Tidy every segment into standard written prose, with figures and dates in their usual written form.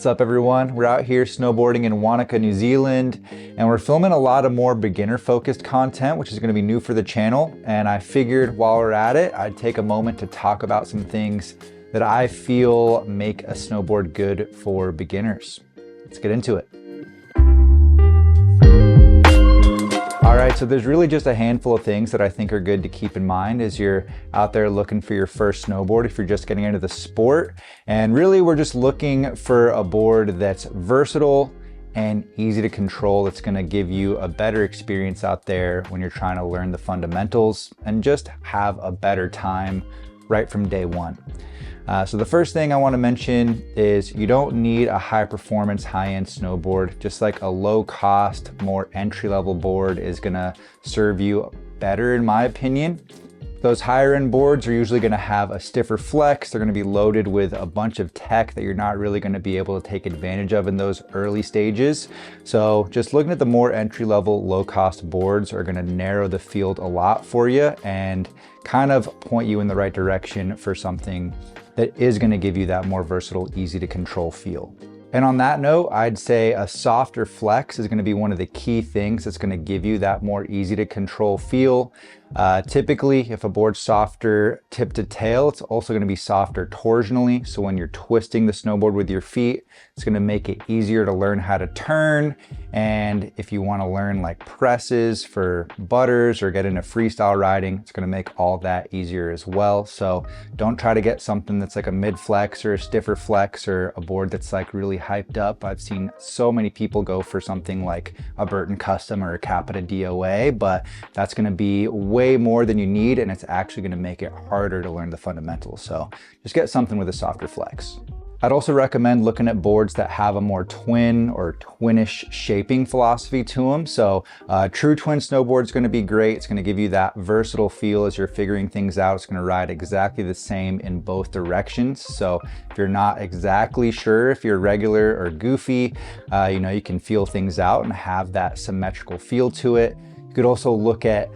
What's up everyone? We're out here snowboarding in Wanaka, New Zealand, and we're filming a lot of more beginner focused content, which is going to be new for the channel. And I figured while we're at it, I'd take a moment to talk about some things that I feel make a snowboard good for beginners. Let's get into it. All right, so there's really just a handful of things that I think are good to keep in mind as you're out there looking for your first snowboard, if you're just getting into the sport. And really, we're just looking for a board that's versatile and easy to control. It's gonna give you a better experience out there when you're trying to learn the fundamentals and just have a better time right from day one. So the first thing I want to mention is you don't need a high performance, high-end snowboard. Just like a low cost, more entry-level board is gonna serve you better in my opinion. Those higher end boards are usually gonna have a stiffer flex. They're gonna be loaded with a bunch of tech that you're not really gonna be able to take advantage of in those early stages. So just looking at the more entry-level, low-cost boards are gonna narrow the field a lot for you and kind of point you in the right direction for something that is gonna give you that more versatile, easy to control feel. And on that note, I'd say a softer flex is gonna be one of the key things that's gonna give you that more easy to control feel. Typically, if a board's softer tip to tail, it's also gonna be softer torsionally. So when you're twisting the snowboard with your feet, it's gonna make it easier to learn how to turn. And if you wanna learn like presses for butters or get into freestyle riding, it's gonna make all that easier as well. So don't try to get something that's like a mid flex or a stiffer flex or a board that's like really hyped up. I've seen so many people go for something like a Burton Custom or a Capita DOA, but that's gonna be way more than you need, and it's actually going to make it harder to learn the fundamentals. So just get something with a softer flex. I'd also recommend looking at boards that have a more twin or twinish shaping philosophy to them. So true twin snowboard is going to be great. It's going to give you that versatile feel as you're figuring things out. It's going to ride exactly the same in both directions. So if you're not exactly sure if you're regular or goofy, you can feel things out and have that symmetrical feel to it. You could also look at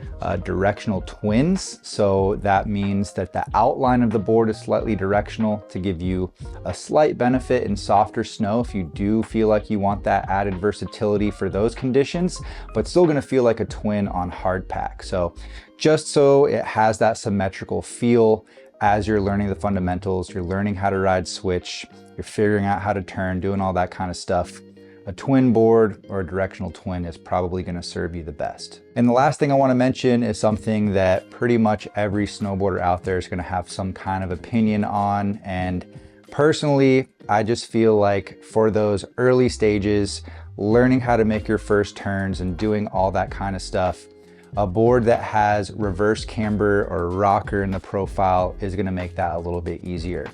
directional twins. So that means that the outline of the board is slightly directional to give you a slight benefit in softer snow if you do feel like you want that added versatility for those conditions, but still gonna feel like a twin on hard pack. So just so it has that symmetrical feel as you're learning the fundamentals, you're learning how to ride switch, you're figuring out how to turn, doing all that kind of stuff. A twin board or a directional twin is probably going to serve you the best. And the last thing I want to mention is something that pretty much every snowboarder out there is going to have some kind of opinion on. And personally, I just feel like for those early stages, learning how to make your first turns and doing all that kind of stuff, a board that has reverse camber or rocker in the profile is going to make that a little bit easier.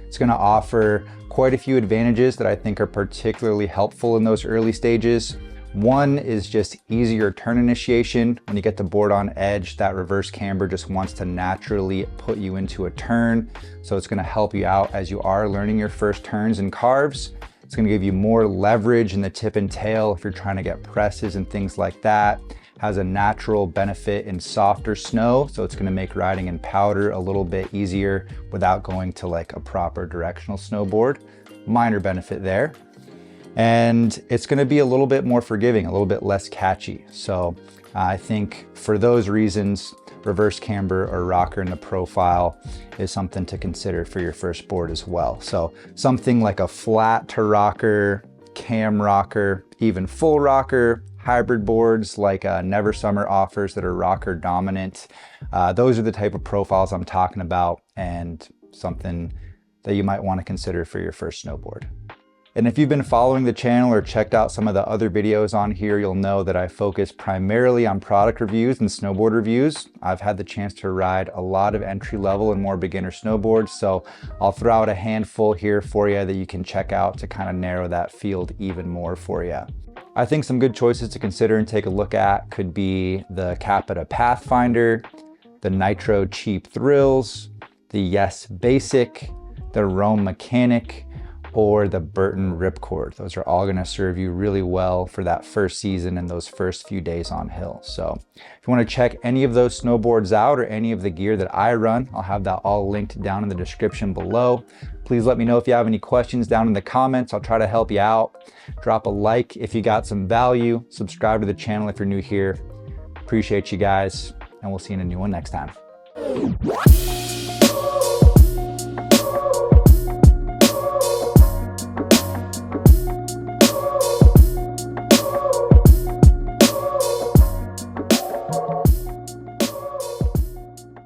It's going to offer quite a few advantages that I think are particularly helpful in those early stages. One is just easier turn initiation. When you get the board on edge, that reverse camber just wants to naturally put you into a turn. So it's going to help you out as you are learning your first turns and carves. It's going to give you more leverage in the tip and tail if you're trying to get presses and things like that. Has a natural benefit in softer snow, so it's going to make riding in powder a little bit easier without going to like a proper directional snowboard. Minor benefit there. And it's going to be a little bit more forgiving, a little bit less catchy. So I think for those reasons, reverse camber or rocker in the profile is something to consider for your first board as well. So something like a flat to rocker, cam rocker, even full rocker, hybrid boards like Never Summer offers that are rocker dominant. Those are the type of profiles I'm talking about and something that you might want to consider for your first snowboard. And if you've been following the channel or checked out some of the other videos on here, you'll know that I focus primarily on product reviews and snowboard reviews. I've had the chance to ride a lot of entry level and more beginner snowboards, so I'll throw out a handful here for you that you can check out to kind of narrow that field even more for you. I think some good choices to consider and take a look at could be the Capita Pathfinder, the Nitro Cheap Thrills, the Yes Basic, the Rome Mechanic, or the Burton Ripcord. Those are all gonna serve you really well for that first season and those first few days on hill. So if you wanna check any of those snowboards out or any of the gear that I run, I'll have that all linked down in the description below. Please let me know if you have any questions down in the comments. I'll try to help you out. Drop a like if you got some value. Subscribe to the channel if you're new here. Appreciate you guys, and we'll see you in a new one next time.